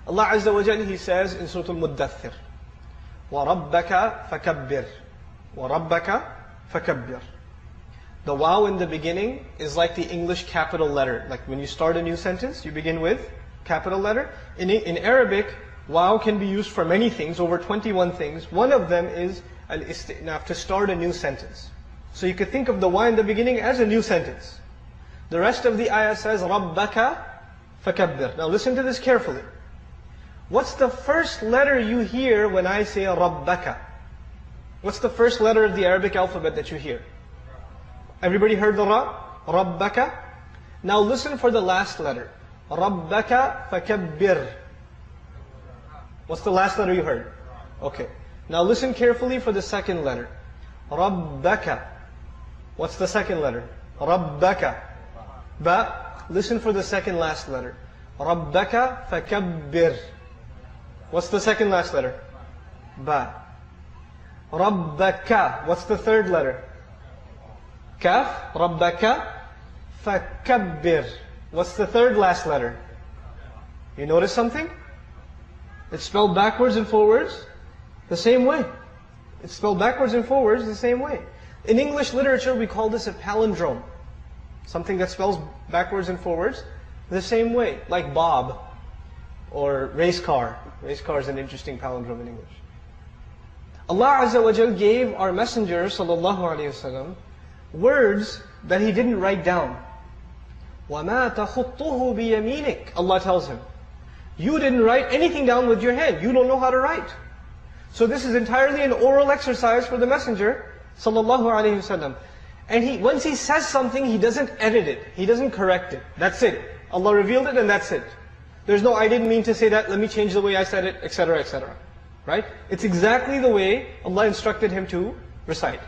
Allah Azza wa Jalla, He says in Surah Al-Muddathir, وَرَبَّكَ فَكَبِّرْ وَرَبَّكَ فَكَبِّرْ. The waw in the beginning is like the English capital letter. Like when you start a new sentence, you begin with capital letter. In Arabic, waw can be used for many things, over 21 things. One of them is al-isti'naf, to start a new sentence. So you could think of the waw in the beginning as a new sentence. The rest of the ayah says, رَبَّكَ فَكَبِّرْ. Now listen to this carefully. What's the first letter you hear when I say رَبَّكَ? What's the first letter of the Arabic alphabet that you hear? Everybody heard the ra? رَبَّكَ. Now listen for the last letter. رَبَّكَ فَكَبِّرْ. What's the last letter you heard? Okay. Now listen carefully for the second letter. رَبَّكَ. What's the second letter? رَبَّكَ. Ba. Listen for the second last letter. رَبَّكَ فَكَبِّرْ. What's the second last letter? Ba. رَبَّكَ. What's the third letter? Kaf. رَبَّكَ فَكَبِّرْ. What's the third last letter? You notice something? It's spelled backwards and forwards the same way. It's spelled backwards and forwards the same way. In English literature, we call this a palindrome. Something that spells backwards and forwards the same way. Like Bob or race car. Race car is an interesting palindrome in English. Allah Azza wa Jal gave our Messenger sallallahu alaihi wasallam words that He didn't write down. وَمَا تَخُطُّهُ بِيَمِينِكَ. Allah tells him, you didn't write anything down with your hand. You don't know how to write. So this is entirely an oral exercise for the Messenger sallallahu alaihi wasallam. And once he says something, he doesn't edit it. He doesn't correct it. That's it. Allah revealed it and that's it. There's no, I didn't mean to say that, let me change the way I said it, etc., etc. Right? It's exactly the way Allah instructed him to recite.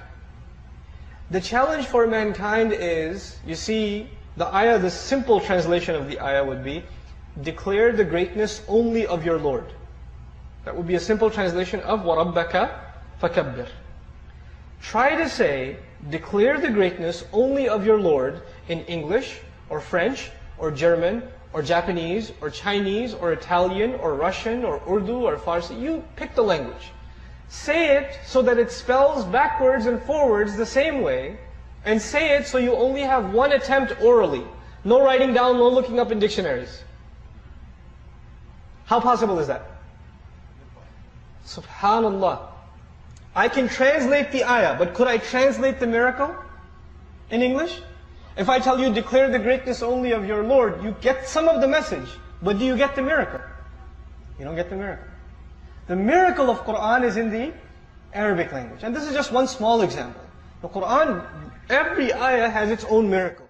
The challenge for mankind is, you see, the ayah, the simple translation of the ayah would be, declare the greatness only of your Lord. That would be a simple translation of وَرَبَّكَ فَكَبِّرْ. Try to say, declare the greatness only of your Lord in English, or French, or German, or Japanese, or Chinese, or Italian, or Russian, or Urdu, or Farsi. You pick the language. Say it so that it spells backwards and forwards the same way, and say it so you only have one attempt orally. No writing down, no looking up in dictionaries. How possible is that? Subhanallah. I can translate the ayah, but could I translate the miracle in English? If I tell you, declare the greatness only of your Lord, you get some of the message, but do you get the miracle? You don't get the miracle. The miracle of Qur'an is in the Arabic language. And this is just one small example. The Qur'an, every ayah has its own miracle.